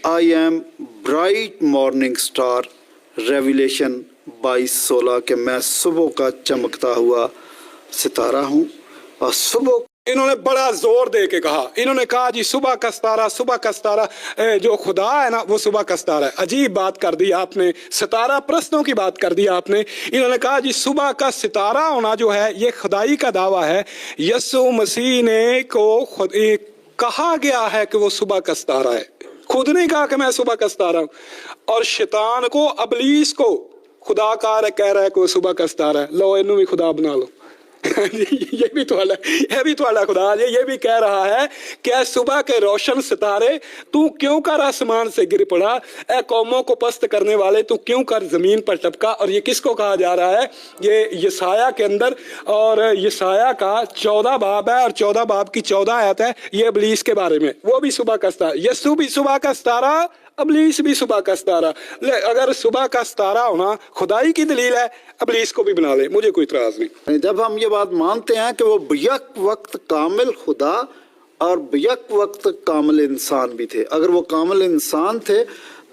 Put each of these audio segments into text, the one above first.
I am bright morning star, revelation 22:16 के मैं सुबह का चमकता हुआ सितारा हूँ। और सुबह इन्होंने बड़ा जोर दे के कहा, इन्होंने कहा जी सुबह का सितारा, सुबह का सितारा, जो खुदा है ना वो सुबह का सितारा है। अजीब बात कर दी आपने, सितारा प्रस्तों की बात कर दी आपने। इन्होंने कहा जी सुबह का सितारा होना जो है ये खुदाई का दावा है। यीशु मसीह ने को कहा गया है कि वो सुबह का सितारा है, खुद ने कहा कि मैं सुबह का सितारा हूँ। और शैतान को, अबलीस को खुदा कह रहा है कि वो सुबह का सितारा है। लो इन्हों भी खुदा बना लो। ये भी तो खुदा ये भी कह रहा है कि सुबह के रोशन सितारे तू क्यों कर आसमान से गिर पड़ा, ए कौमों को पस्त करने वाले तू क्यों कर जमीन पर टपका। और ये किसको कहा जा रहा है? ये यसाया के अंदर, और यसाया का 14 बाब है और 14 बाब की 14 आयत है, ये इब्लीस के बारे में। वो भी सुबह का सितारा, यीशु भी सुबह का सितारा, अबलीस भी सुबह का सितारा। अगर सुबह का सितारा होना खुदाई की दलील है, अबलीस को भी बना ले, मुझे कोई इतराज नहीं। जब हम ये बात मानते हैं कि वो बियक वक्त कामिल खुदा और बियक वक्त कामिल इंसान भी थे, अगर वो कामिल इंसान थे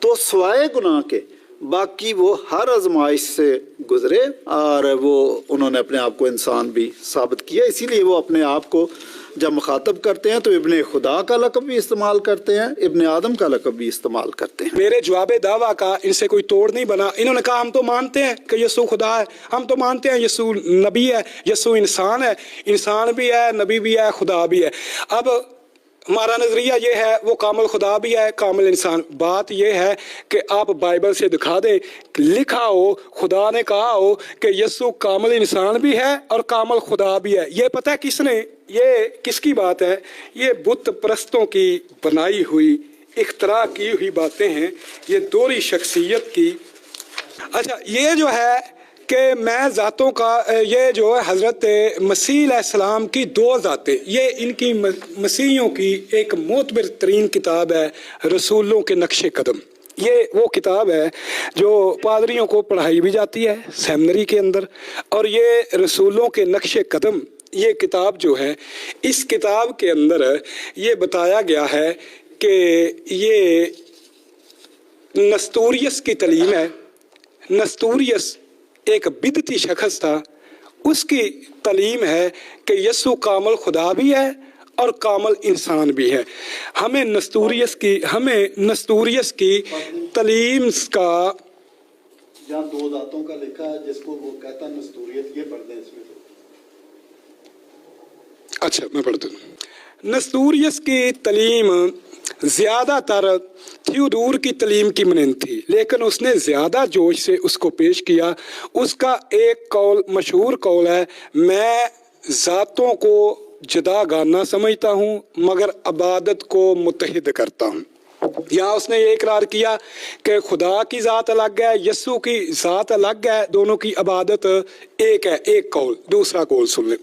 तो स्वाए गुनाह के बाकी वो हर आजमाइश से गुजरे और वो उन्होंने अपने आप को इंसान भी साबित किया। इसीलिए वो अपने आप को जब मुखातब करते हैं तो इब्ने खुदा का लक़ब भी इस्तेमाल करते हैं, इब्ने आदम का लक़ब भी इस्तेमाल करते हैं। मेरे जवाब दावा का इनसे कोई तोड़ नहीं बना। इन्होंने कहा हम तो मानते हैं कि यीशु खुदा है, हम तो मानते हैं यीशु नबी है, यीशु इंसान है, इंसान भी है, नबी भी है, खुदा भी है। अब हमारा नजरिया ये है वो कामिल खुदा भी है, कामिल इंसान। बात ये है कि आप बाइबल से दिखा दें, लिखा हो, खुदा ने कहा हो कि यीशु कामिल इंसान भी है और कामिल खुदा भी है। ये पता है किसने, ये किसकी बात है? ये बुत परस्तों की बनाई हुई, इख्तरा की हुई बातें हैं, ये दोहरी शख्सियत की। अच्छा, ये जो है कि मैं ज़ातों का, ये जो है हज़रत मसीह अलैहिस्सलाम की 2 ज़ातें, ये इनकी मसीहियों की एक मोतबर तरीन किताब है, रसूलों के नक्शे कदम। ये वो किताब है जो पादरियों को पढ़ाई भी जाती है सेमिनरी के अंदर। और ये रसूलों के नक्शे कदम, ये किताब जो है, इस किताब के अंदर ये बताया गया है कि ये नस्तूरियस की तलीम है। नस्तूरियस एक बिदती शख्स था, उसकी तलीम है कि यीशु कामिल खुदा भी है और कामिल इंसान भी है। हमें नस्तूरियस की तलीम का, जहाँ 2 दांतों का लिखा है जिसको वो कहता है नस्तूरियत, ये पढ़ दें इसमें तो। अच्छा मैं पढ़ दूँ। नस्तूरियस की तलीम ज़्यादातर थियोडोर की तलीम की मानंद थी, लेकिन उसने ज़्यादा जोश से उसको पेश किया। उसका एक कौल, मशहूर कौल है, मैं ज़ातों को जुदागाना समझता हूँ मगर इबादत को मुत्तहिद करता हूँ। यहाँ उसने ये इकरार किया कि खुदा की ज़ात अलग है, यीशु की ज़ात अलग है, दोनों की इबादत एक है। एक कौल। दूसरा कौल सुन ले।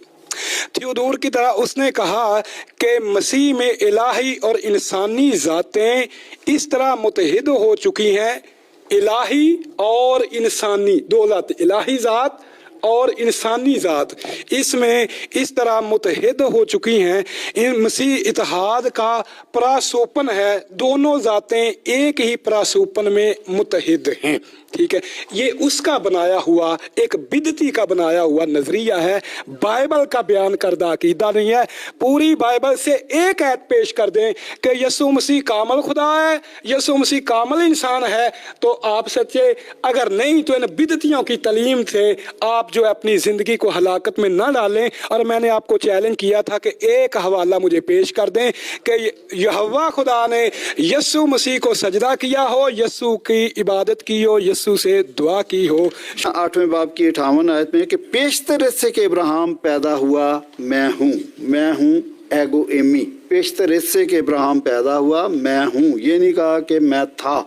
थियोडोर की तरह उसने कहा कि मसीह में इलाही और इंसानी ज़ातें इस तरह मुतहिद हो चुकी हैं, इलाही और इंसानी 2 ज़ातें, इलाही ज़ात और इंसानी ज़ात इसमें इस तरह मुतहिद हो चुकी हैं। इन मसीह इत्तेहाद का प्रासोपन है, दोनों ज़ातें एक ही प्रासोपन में मुतहिद हैं। ठीक है, ये उसका बनाया हुआ, एक बिदती का बनाया हुआ नजरिया है, बाइबल का बयान करदा अकीदा नहीं है। पूरी बाइबल से एक आयत पेश कर दें कि यीशु मसीह कामिल खुदा है, यीशु मसीह कामिल इंसान है, तो आप सच्चे। अगर नहीं तो इन बिदतियों की तलीम से आप जो अपनी जिंदगी को हलाकत में न डालें। और मैंने आपको चैलेंज किया था कि एक हवाला मुझे पेश कर दें कि यहोवा खुदा ने यीशु मसीह को सजदा किया हो, यीशु की इबादत की हो, यीशु से दुआ की हो। 8वें बाब की 58 आयत में कि पेशतर इससे के इब्राहिम पैदा हुआ, मैं हूँ एगो एमी। पेशतर इससे के इब्राहिम पैदा हुआ, मैं हूँ। ये नहीं कहा कि मैं था,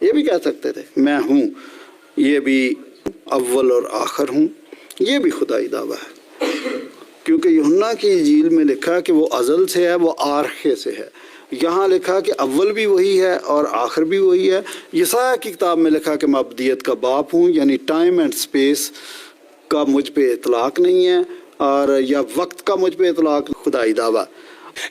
ये भी कह सकते थे मैं हूँ। ये भी अव्वल और आखिर हूँ, ये भी खुदाई दावा है, क्योंकि यूहन्ना की इंजील में लिखा कि वो अज़ल से है, वो आरखे से है। यहाँ लिखा कि अव्वल भी वही है और आखिर भी वही है। यसाया की किताब में लिखा कि मैं अब्दियत का बाप हूँ, यानी टाइम एंड स्पेस का मुझ पे इतलाक नहीं है और या वक्त का मुझ पे इतलाक। खुदाई दावा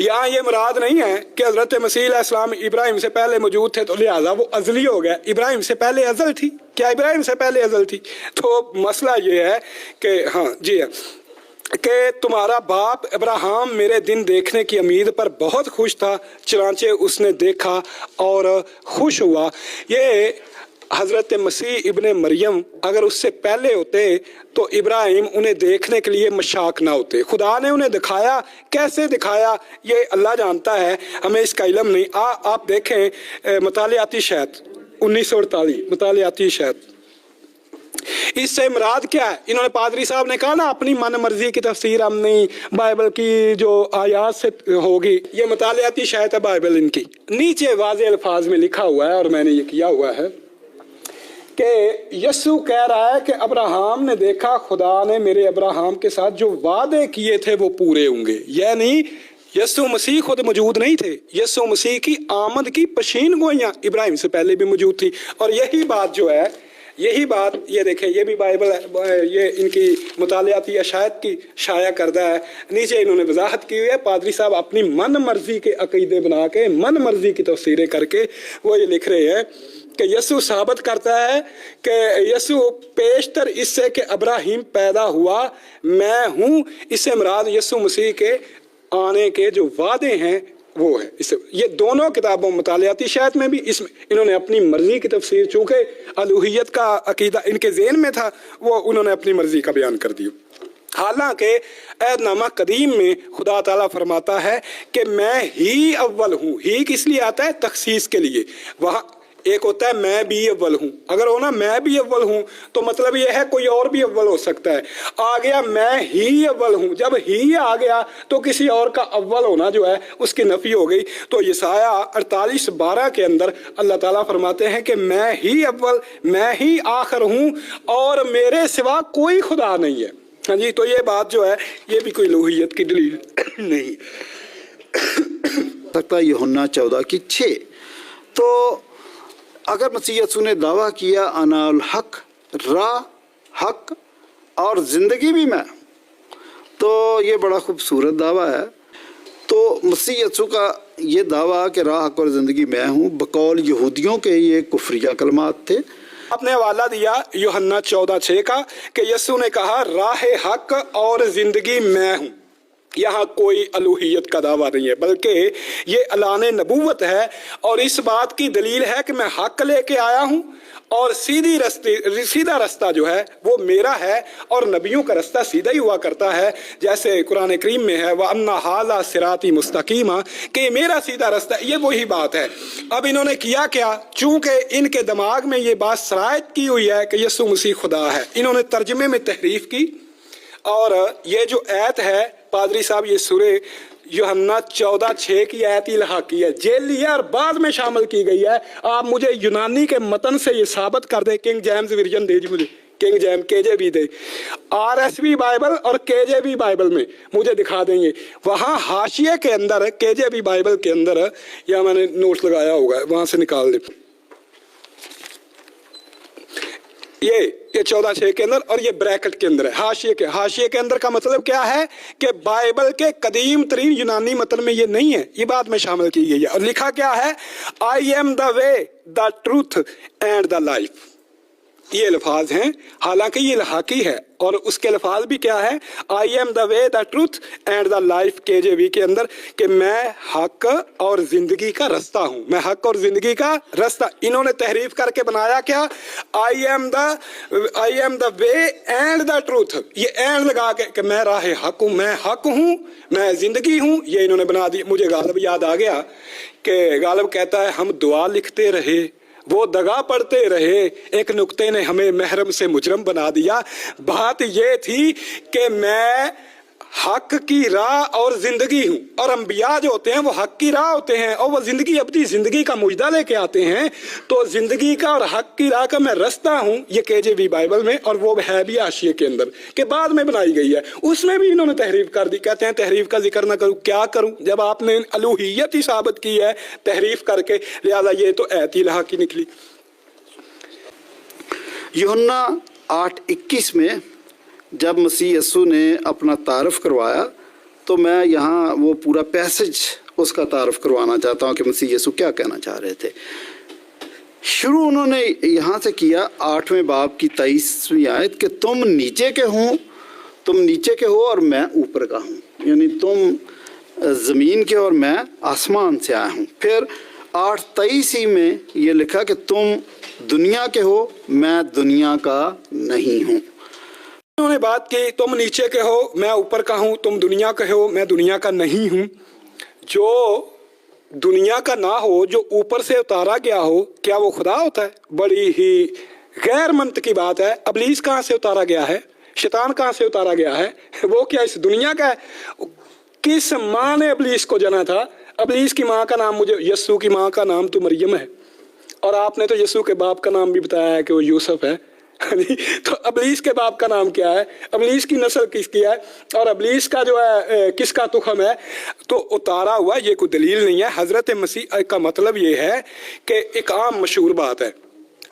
यहाँ ये मुराद नहीं है कि हजरत मसीह अलैहिस्सलाम इब्राहिम से पहले मौजूद थे तो लिहाजा वो अजली हो गया। इब्राहिम से पहले अजल थी क्या? इब्राहिम से पहले अजल थी। तो मसला ये है कि हाँ जी है कि तुम्हारा बाप अब्राहम मेरे दिन देखने की उम्मीद पर बहुत खुश था, चुनांचे उसने देखा और खुश हुआ। ये हज़रत मसीह इब्ने मरियम अगर उससे पहले होते तो इब्राहिम उन्हें देखने के लिए मशाक ना होते। खुदा ने उन्हें दिखाया, कैसे दिखाया ये अल्लाह जानता है, हमें इसका इल्म नहीं। आप देखें मुतालियाती शहद 1948 मुतालियाती शहद, इससे मुराद क्या है? इन्होंने पादरी साहब ने कहा ना अपनी मन मर्जी की तफसीर हम नहीं, बाइबल की जो आयात से होगी। ये मुतालियाती शहद है बाइबल इनकी, नीचे वाज़े अल्फाज में लिखा हुआ है और मैंने ये किया हुआ है कि यस्सु कह रहा है कि अब्राहम ने देखा खुदा ने मेरे अब्राहम के साथ जो वादे किए थे वो पूरे होंगे। यानी यस्सु मसीह खुद मौजूद नहीं थे, यस्सु मसीह की आमद की पशीन गोइयाँ इब्राहिम से पहले भी मौजूद थी। और यही बात जो है, यही बात ये देखें, ये भी बाइबल है, ये इनकी मुतालियाती अशायत की शाया करदा है। नीचे इन्होंने वजाहत की हुई है, पादरी साहब अपनी मन मर्जी के अकीदे बना के मन मर्जी की तफसीरें करके वो ये लिख रहे हैं कि यस्सु साबित करता है कि यस्सु पेशतर इससे कि अब्राहीम पैदा हुआ मैं हूँ, इससे मुराद यस्सु मसीह के आने के जो वादे हैं वो है। इससे ये दोनों किताबों मुतालियाती शायद में भी इसमें इन्होंने अपनी मर्जी की तफसीर, चूँकि अलूहियत का अकीदा इनके ज़हन में था, वो उन्होंने अपनी मर्जी का बयान कर दिया। हालांकि ऐदनामा कदीम में खुदा ताला फरमाता है कि मैं ही अव्वल हूँ। ही किस लिए आता है? तखसीस के लिए। वहाँ एक होता है मैं भी अव्वल हूँ, अगर हो ना मैं भी अव्वल हूँ तो मतलब ये है कोई और भी अव्वल हो सकता है। आ गया मैं ही अव्वल हूँ, जब ही आ गया तो किसी और का अव्वल होना जो है उसकी नफी हो गई। तो यसाया 48:12 के अंदर अल्लाह ताला फरमाते हैं कि मैं ही अव्वल, मैं ही आखिर हूँ और मेरे सिवा कोई खुदा नहीं है। हाँ जी, तो ये बात जो है ये भी कोई लोहियत की दलील नहीं सकता। यूहन्ना 14:6। तो अगर मसीह यीशु ने दावा किया अनाल हक, राह हक और ज़िंदगी भी मैं, तो ये बड़ा खूबसूरत दावा है। तो मसीह यीशु का ये दावा कि राह हक और ज़िंदगी मैं हूँ बकौल यहूदियों के ये कुफरिया कलमात थे। आपने हवाला दिया यूहन्ना 14:6 का कि यीशु ने कहा राह हक और ज़िंदगी मैं हूँ। यहाँ कोई अलूहियत का दावा नहीं है, बल्कि ये अलान नबूवत है। और इस बात की दलील है कि मैं हक लेके आया हूँ और सीधा रास्ता जो है वो मेरा है और नबियों का रास्ता सीधा ही हुआ करता है। जैसे कुरान करीम में है वह अन्ना हाजा सिराती मुस्तकीमा, कि मेरा सीधा रास्ता, ये वही बात है। अब इन्होंने किया क्या? चूंकि इनके दिमाग में ये बात सरायत की हुई है कि यीशु मसीह खुदा है, इन्होंने तर्जमे में तहरीफ की। और ये जो आयत है पादरी साहब, ये सूरे यूहन्ना 14:6 की आयत इल्हाकी है, जेल लिया और बाद में शामिल की गई है। आप मुझे यूनानी के मतन से ये साबित कर दे, किंग जेम्स वर्जन दे जी मुझे, किंग जेम्स केजेबी दे, आरएसवी बाइबल और केजेबी बाइबल में मुझे दिखा देंगे। वहाँ हाशिए के अंदर केजेबी बाइबल के अंदर, या मैंने नोट्स लगाया होगा वहाँ से निकाल दे, ये 14:6 के अंदर और ये ब्रैकेट के अंदर है हाशिए के अंदर का मतलब क्या है कि बाइबल के कदीम तरीन यूनानी मतन में ये नहीं है, ये बात में शामिल की गई है। और लिखा क्या है? I am the way the truth and the life, ये अल्फाज हैं। हालांकि ये लहाकी है और उसके अल्फाज भी क्या है? I am the way the truth and the life, KJV के अंदर, कि मैं हक और जिंदगी का रास्ता हूँ, मैं हक और जिंदगी का रास्ता। इन्होंने तहरीफ करके बनाया क्या? आई am the way and the truth, ये एंड लगा के कि मैं राह हक हूँ, मैं हक हूँ, मैं जिंदगी हूँ, ये इन्होंने बना दी। मुझे गालिब याद आ गया कि गालिब कहता है हम दुआ लिखते रहे, वो दगा पड़ते रहे, एक नुक्ते ने हमें महरम से मुजरम बना दिया। बात ये थी कि मैं हक की राह और जिंदगी हूँ, और अंबिया जो होते हैं वो हक की राह होते हैं और वो जिंदगी, अपनी जिंदगी का मुजदा लेके आते हैं। तो जिंदगी का और हक की राह का मैं रास्ता हूँ, ये केजेवी बाइबल में, और वो है भी हाशिए के अंदर के बाद में बनाई गई है। उसमें भी इन्होंने तहरीफ कर दी। कहते हैं तहरीफ का जिक्र ना करूँ, क्या करूँ जब आपने अलूहियत ही साबित की है तहरीफ करके, लिहाजा ये तो ऐत ही लहा की निकली। यूहन्ना 8:21 में जब मसीह यीशु ने अपना तारफ़ करवाया तो मैं यहाँ वो पूरा पैसेज उसका तारफ़ करवाना चाहता हूँ कि मसीह यीशु क्या कहना चाह रहे थे। शुरू उन्होंने यहाँ से किया 8वें बाब की 23वीं आयत कि तुम नीचे के हो और मैं ऊपर का हूँ, यानी तुम ज़मीन के और मैं आसमान से आया हूँ। फिर 8:23 में ये लिखा कि तुम दुनिया के हो, मैं दुनिया का नहीं हूँ। उन्होंने बात की तुम नीचे के हो मैं ऊपर का हूँ, तुम दुनिया के हो मैं दुनिया का नहीं हूँ। जो दुनिया का ना हो, जो ऊपर से उतारा गया हो, क्या वो खुदा होता है? बड़ी ही गैर मंत की बात है। इब्लीस कहाँ से उतारा गया है? शैतान कहाँ से उतारा गया है? वो क्या इस दुनिया का है? किस माँ ने इब्लीस को जना था? इब्लीस की माँ का नाम, मुझे यीशु की माँ का नाम तो मरियम है, और आपने तो यीशु के बाप का नाम भी बताया है कि वो यूसुफ है। तो इब्लीस के बाप का नाम क्या है? इब्लीस की नस्ल किसकी है? और इब्लीस का जो है किसका तुखम है? तो उतारा हुआ ये कोई दलील नहीं है। हजरत मसीह का मतलब ये है कि एक आम मशहूर बात है,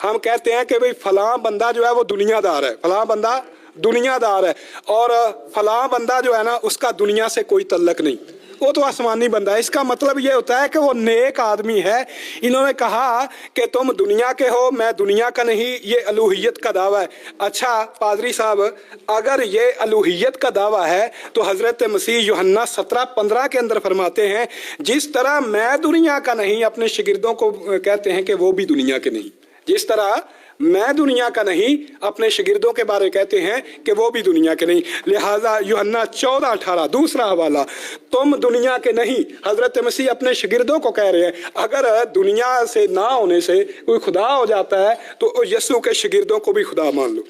हम कहते हैं कि भाई फलां बंदा जो है वो दुनियादार है, फलां बंदा दुनियादार है, और फलां बंदा जो है ना उसका दुनिया से कोई तल्लक नहीं, वो तो आसमानी बंदा है। इसका मतलब ये होता है कि वो नेक आदमी है। इन्होंने कहा कि तुम दुनिया के हो मैं दुनिया का नहीं, ये अलूहियत का दावा है। अच्छा पादरी साहब, अगर ये अलूहियत का दावा है तो हजरत मसीह यूहन्ना 17:15 के अंदर फरमाते हैं जिस तरह मैं दुनिया का नहीं, अपने शागिर्दों को कहते हैं कि वो भी दुनिया के नहीं। जिस तरह मैं दुनिया का नहीं, अपने शागिर्दों के बारे कहते हैं कि वो भी दुनिया के नहीं। लिहाजा यूहन्ना 14:18 दूसरा हवाला, तुम दुनिया के नहीं। हजरत मसीह अपने शागिर्दों को कह रहे हैं अगर दुनिया से ना होने से कोई खुदा हो जाता है तो यीशु के शागिर्दों को भी खुदा मान लो।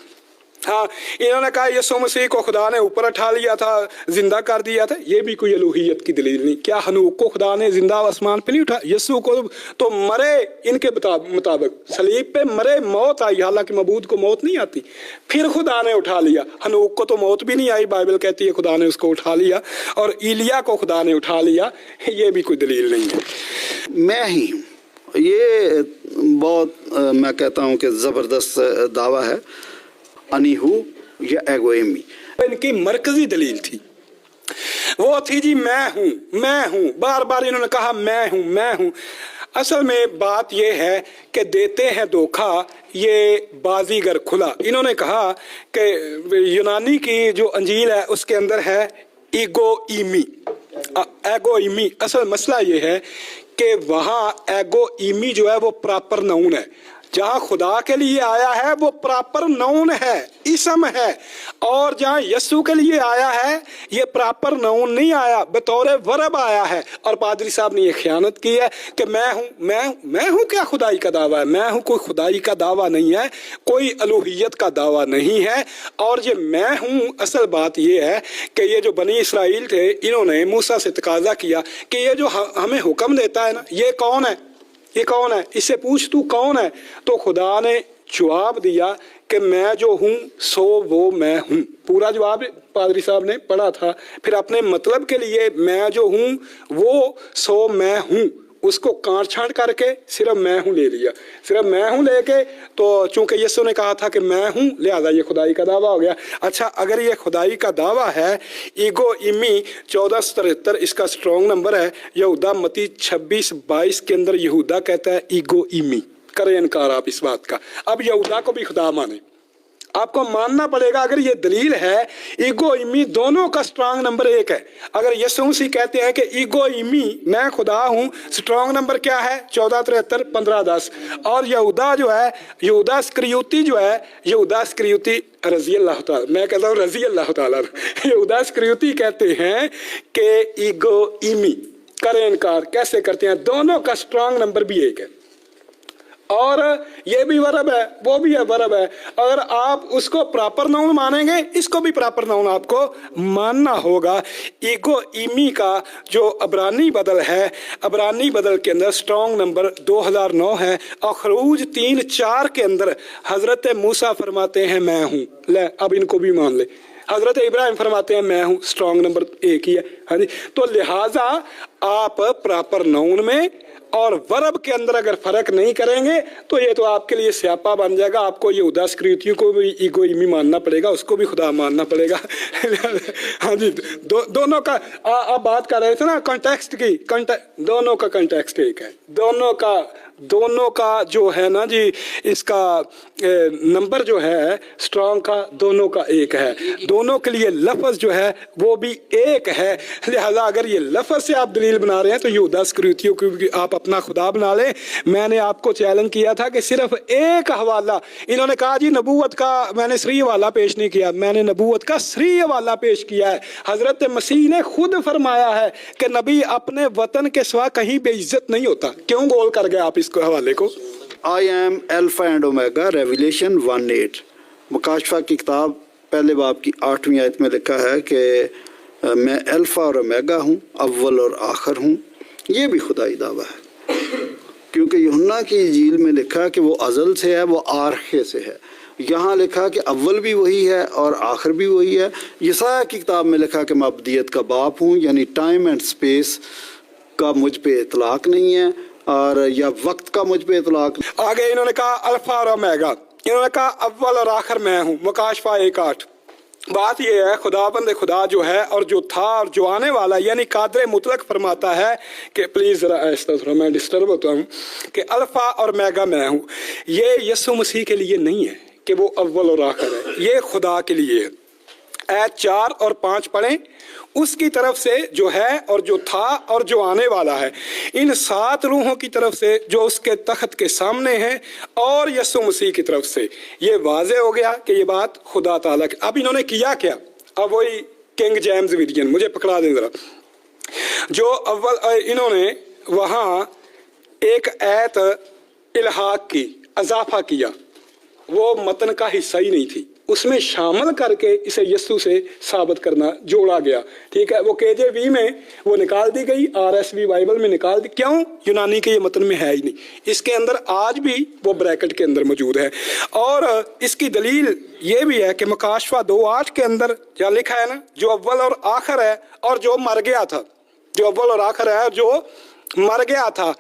हाँ, इन्होंने कहा यीशु मसीह को खुदा ने ऊपर उठा लिया था, जिंदा कर दिया था, ये भी कोई अलूहियत की दलील नहीं। क्या हनूक को खुदा ने जिंदा आसमान पे नहीं उठा? यीशु को तो मरे, इनके मुताबिक सलीब पे मरे, मौत आई, हालांकि मबूद को मौत नहीं आती, फिर खुदा ने उठा लिया। हनूक को तो मौत भी नहीं आई, बाइबल कहती है खुदा ने उसको उठा लिया, और ईलिया को खुदा ने उठा लिया, ये भी कोई दलील नहीं है। मैं ही हूँ, ये बहुत मैं कहता हूँ कि ज़बरदस्त दावा है। अनीहू या एगो एमी, इनकी मरकजी दलील थी, वो थी जी मैं हूँ। बार बार इन्होंने कहा मैं हूँ। असल में बात ये है कि देते हैं धोखा ये बाजीगर खुला। इन्होंने कहा कि यूनानी की जो अंजील है उसके अंदर है ईगो ईमी। असल मसला ये है कि वहाँ एगो ईमी जो है वो प्रॉपर नाउन है। जहाँ खुदा के लिए आया है वो प्रॉपर नाउन है, इसम है, और जहाँ यीशु के लिए आया है ये प्रॉपर नाउन नहीं आया, बतौर वर्ब आया है। और पादरी साहब ने ये खयानत की है कि मैं हूँ क्या खुदाई का दावा है? मैं हूँ कोई खुदाई का दावा नहीं है, कोई अलूहियत का दावा नहीं है। और ये मैं हूँ, असल बात ये है कि ये जो बनी इसराइल थे इन्होंने मूसा से तकाजा किया कि ये जो हमें हुक्म देता है ना, ये कौन है? ये कौन है? इससे पूछ तू कौन है? तो खुदा ने जवाब दिया कि मैं जो हूँ सो वो मैं हूँ। पूरा जवाब पादरी साहब ने पढ़ा था। फिर अपने मतलब के लिए मैं जो हूँ वो सो मैं हूँ, उसको काट छांट करके सिर्फ मैं हूँ ले लिया। सिर्फ मैं हूँ लेके तो चूंकि यीशु ने कहा था कि मैं हूँ, लिहाजा ये खुदाई का दावा हो गया। अच्छा, अगर ये खुदाई का दावा है, ईगो इमी 1473 इसका स्ट्रॉन्ग नंबर है। यहूदा मती 26:22 के अंदर यहूदा कहता है ईगो इमी। करें इनकार आप इस बात का। अब यहूदा को भी खुदा माने, आपको मानना पड़ेगा। अगर ये दलील है ईगो इमी, दोनों का स्ट्रांग नंबर 1 है। अगर यीशु मसीह कहते हैं कि ईगो इमी मैं खुदा हूँ, स्ट्रांग नंबर क्या है? 1473 15:10। और यहूदा जो है, यहूदा इस्करियोती जो है, यहूदा इस्करियोती रज़ी अल्लाह ताला, मैं कहता हूँ रज़ी अल्लाह ताला, यहूदा इस्करियोती कहते हैं कि ईगो इमी। करें इनकार, कैसे करते हैं? दोनों का स्ट्रांग नंबर भी 1 है, और ये भी वर्ब है, वो भी है वर्ब है। अगर आप उसको प्रॉपर नाउन मानेंगे, इसको भी प्रॉपर नाउन आपको मानना होगा। ईगो इमी का जो अबरानी बदल है, अबरानी बदल के अंदर स्ट्रॉन्ग नंबर 2009 है। और खरूज 3:4 के अंदर हजरत मूसा फरमाते हैं मैं हूँ। ले, अब इनको भी मान ले। हजरत इब्राहिम फरमाते हैं मैं हूँ, स्ट्रॉन्ग नंबर 1 ही है। हाँ जी, तो लिहाजा आप प्रॉपर नाउन में और वर्ब के अंदर अगर फर्क नहीं करेंगे तो ये तो आपके लिए स्यापा बन जाएगा। आपको ये उदास कृतियों को भी ईगोइमी मानना पड़ेगा, उसको भी खुदा मानना पड़ेगा। हाँ जी, दोनों का आप बात कर रहे थे ना कॉन्टेक्स्ट की, दोनों का कॉन्टेक्स्ट एक है, दोनों का जो है ना जी, इसका नंबर जो है स्ट्रॉन्ग का दोनों का एक है, दोनों के लिए लफ्ज़ जो है वो भी एक है। लिहाजा अगर ये लफ्ज़ से आप दलील बना रहे हैं तो ये 10 कृतियों की आप अपना खुदा बना लें। मैंने आपको चैलेंज किया था कि सिर्फ एक हवाला, इन्होंने कहा जी नबूवत का मैंने सरी हवाला पेश नहीं किया, मैंने नबूवत का सरी हवाला पेश किया है। हज़रत मसीह ने खुद फरमाया है कि नबी अपने वतन के सिवा कहीं बेइज्जत नहीं होता। क्यों गोल कर गए आप इसको हवाले को? I am alpha and omega, revelation 1:8, मुकाशफा की किताब पहले बाब की 8वीं आयत में लिखा है कि मैं अल्फा और ओमेगा हूँ, अव्वल और आखिर हूँ। ये भी खुदाई दावा है, क्योंकि यूहन्ना की इंजील में लिखा कि वो अज़ल से है, वो आरखे से है। यहाँ लिखा कि अव्वल भी वही है और आखिर भी वही है। यसाया की किताब में लिखा कि मैं अब्दियत का बाप हूँ, यानी टाइम एंड स्पेस का मुझ पे इतलाक नहीं है और या वक्त का मुझ पे इतलाक। आगे इन्होंने कहा अल्फा और ओमेगा, इन्होंने कहा अव्वल और आखिर मैं हूँ, मुकाशफा 1:8। बात यह है खुदाबंद खुदा जो है और जो था और जो आने वाला, यानी कादर मुतलक फरमाता है कि प्लीज़ ज़रा ऐसा थोड़ा मैं डिस्टर्ब होता हूँ कि अल्फ़ा और मेगा मैं हूँ। ये यीशु मसीह के लिए नहीं है कि वो अव्वल और आखिर है, ये खुदा के लिए है। आयत 4 और 5 पढ़ें, उसकी तरफ से जो है और जो था और जो आने वाला है, इन 7 रूहों की तरफ से जो उसके तख्त के सामने हैं और यीशु मसीह की तरफ से, ये वाज़े हो गया कि ये बात खुदा ताला की। अब इन्होंने किया क्या? अब वही किंग जेम्स वर्जन, मुझे पकड़ा दें ज़रा। जो अव्वल इन्होंने वहाँ एक आयत इल्हाक की, इजाफा किया, वो मतन का हिस्सा ही नहीं थी, उसमें शामिल करके इसे यीशु से साबित करना जोड़ा गया। ठीक है, वो KJV में वो निकाल दी गई, RSV बाइबल में निकाल दी। क्यों? यूनानी के ये मतन में है ही नहीं, इसके अंदर आज भी वो ब्रैकेट के अंदर मौजूद है। और इसकी दलील ये भी है कि मुकाशफा 2:8 के अंदर क्या लिखा है ना, जो अव्वल और आखिर है और जो मर गया था, जो अव्वल और आखिर है और जो मर गया था,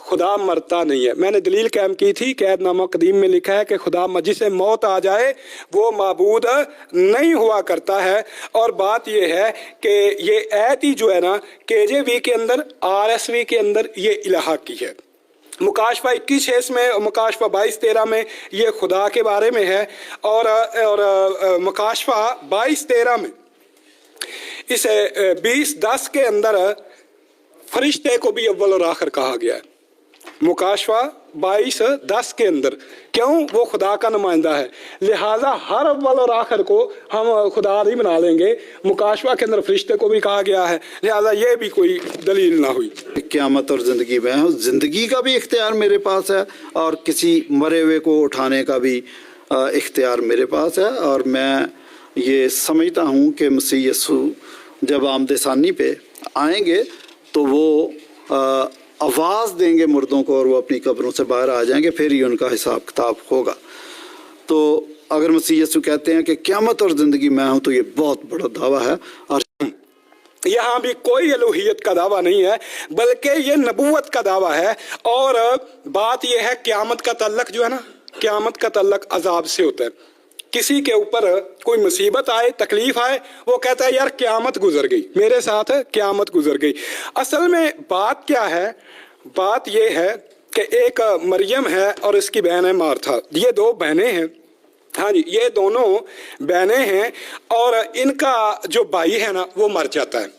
खुदा मरता नहीं है। मैंने दलील कायम की थी, कैदनामा कदीम में लिखा है कि खुदा जिसे मौत आ जाए वो माबूद नहीं हुआ करता है। और बात यह है कि ये आयत ही जो है ना KJV के अंदर, RSV के अंदर ये इलाहा की है। मुकाशफा 21:6 में और मुकाशफा 22:13 में ये खुदा के बारे में है। और मुकाशफा 22:13 में इसे 20:10 के अंदर फरिश्ते को भी अव्वल और आखिर कहा गया है। मुकाशफा 22:10 के अंदर, क्यों? वो खुदा का नुमाइंदा है, लिहाजा हर अव्वल और आखिर को हम खुदा नहीं बना लेंगे। मुकाशफा के अंदर फरिश्ते को भी कहा गया है, लिहाजा ये भी कोई दलील ना हुई। क़यामत और ज़िंदगी में हूँ, ज़िंदगी का भी इख्तियार मेरे पास है और किसी मरे हुए को उठाने का भी इख्तियार मेरे पास है। और मैं ये समझता हूँ कि मसीह यीशु जब आमदसानी पे आएंगे तो वो आवाज़ देंगे मुर्दों को और वो अपनी कब्रों से बाहर आ जाएंगे, फिर ही उनका हिसाब किताब होगा। तो अगर मसीह यीशु कहते हैं कि क़यामत और ज़िंदगी मैं हूँ, तो ये बहुत बड़ा दावा है। और यहाँ भी कोई अलूहियत का दावा नहीं है, बल्कि ये नबूवत का दावा है। और बात यह है क़यामत का तल्लक जो है ना, क़यामत का तल्लक अजाब से होता है। किसी के ऊपर कोई मुसीबत आए, तकलीफ आए, वो कहता है यार क़यामत गुजर गई, मेरे साथ क़यामत गुजर गई। असल में बात क्या है? बात ये है कि एक मरियम है और इसकी बहन है मार्था, ये 2 बहनें हैं। हाँ जी, ये दोनों बहनें हैं और इनका जो भाई है ना वो मर जाता है,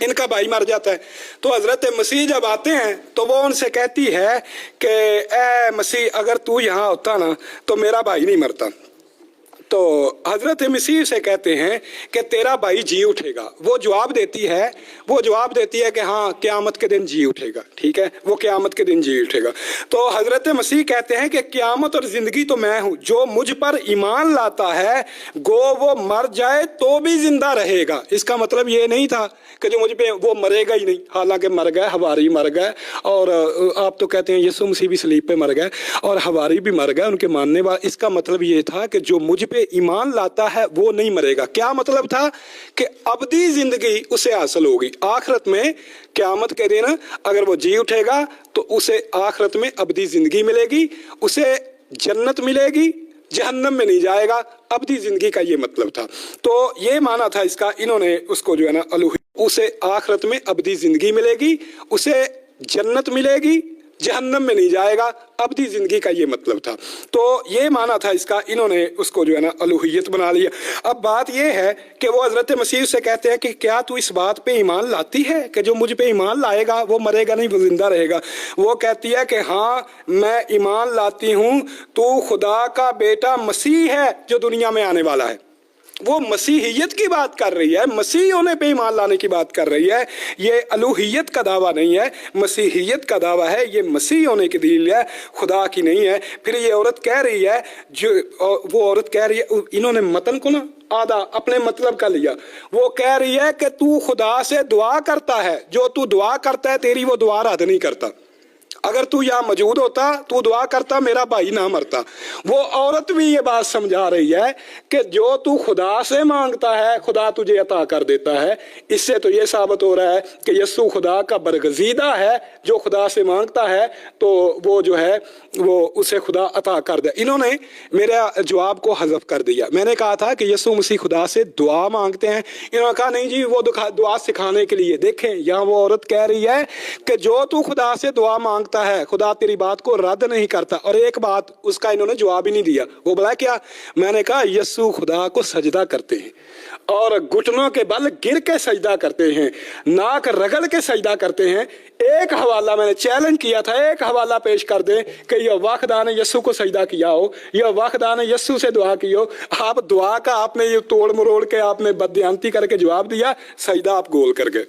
इनका भाई मर जाता है। तो हज़रत मसीह जब आते हैं तो वो उनसे कहती है कि ए मसीह, अगर तू यहाँ होता ना तो मेरा भाई नहीं मरता। तो हज़रत मसीह से कहते हैं कि तेरा भाई जी उठेगा। वो जवाब देती है कि हाँ क़यामत के दिन जी उठेगा। ठीक है, वो क़यामत के दिन जी उठेगा। तो हज़रत मसीह कहते हैं कि क़यामत और ज़िंदगी तो मैं हूँ, जो मुझ पर ईमान लाता है गो वो मर जाए तो भी ज़िंदा रहेगा। इसका मतलब ये नहीं था कि जो मुझ पे वो मरेगा ही नहीं, हालांकि मर गए, हवारी मर गए, और आप तो कहते हैं यीशु मसीह भी सलीब पे मर गए और हवारी भी मर गए, उनके मानने वाले। इसका मतलब ये था कि जो मुझ पे पे ईमान लाता है वो नहीं मरेगा। क्या मतलब था कि अबदी जिंदगी उसे हासिल होगी आखिरत में, क़यामत के दिन अगर वो जी उठेगा तो उसे आखिरत में अबदी जिंदगी मिलेगी, उसे जन्नत मिलेगी, जहन्नम में नहीं जाएगा। अबदी जिंदगी का ये मतलब था। तो ये माना था इसका, इन्होंने उसको जो है ना उसे आखिरत में अबदी जिंदगी मिलेगी, उसे जन्नत मिलेगी, जहन्नम में नहीं जाएगा। अबदी जिंदगी का ये मतलब था। तो ये माना था इसका, इन्होंने उसको जो है ना अलूहियत बना लिया। अब बात ये है कि वो हजरत मसीह से कहते हैं कि क्या तू इस बात पे ईमान लाती है कि जो मुझ पे ईमान लाएगा वो मरेगा नहीं, वो जिंदा रहेगा। वो कहती है कि हाँ मैं ईमान लाती हूँ, तू खुदा का बेटा मसीह है जो दुनिया में आने वाला है। वो मसीहियत की बात कर रही है, मसीह होने पे ईमान लाने की बात कर रही है। ये अलूहियत का दावा नहीं है, मसीहियत का दावा है। ये मसीह होने की दलील है, खुदा की नहीं है। फिर ये औरत कह रही है, जो वो औरत कह रही है, इन्होंने मतन को ना आधा अपने मतलब का लिया। वो कह रही है कि तू खुदा से दुआ करता है, जो तू दुआ करता है तेरी वो दुआ रद्द नहीं करता। अगर तू यहाँ मौजूद होता, तू दुआ करता, मेरा भाई ना मरता। वो औरत भी ये बात समझा रही है कि जो तू खुदा से मांगता है खुदा तुझे अता कर देता है। इससे तो ये साबित हो रहा है कि यस्सु खुदा का बरगजीदा है, जो खुदा से मांगता है तो वो जो है वो उसे खुदा अता कर दे। इन्होंने मेरा जवाब को हज़फ कर दिया। मैंने कहा था कि यस्सु मसीह खुदा से दुआ मांगते हैं, इन्होंने कहा नहीं जी वो दुआ सिखाने के लिए। देखें यहाँ वो औरत कह रही है कि जो तू खुदा से दुआ मांगता है खुदा तेरी बात को रद्द नहीं करता। और एक बात उसका इन्होंने जवाब ही नहीं दिया। वो बोला क्या? मैंने कहा यस्सु खुदा को सजदा करते हैं और घुटनों के बल गिर के सजदा करते हैं, नाक रगड़ के सजदा करते हैं। एक हवाला मैंने चैलेंज किया था, एक हवाला पेश कर दें कि यह वाखदा ने यस्सु को सजदा किया हो, यह वाखदा ने यस्सु से दुआ की हो। आप दुआ का आपने ये तोड़ मरोड़ के आपने बदयांती करके जवाब दिया, सजदा आप गोल कर गए।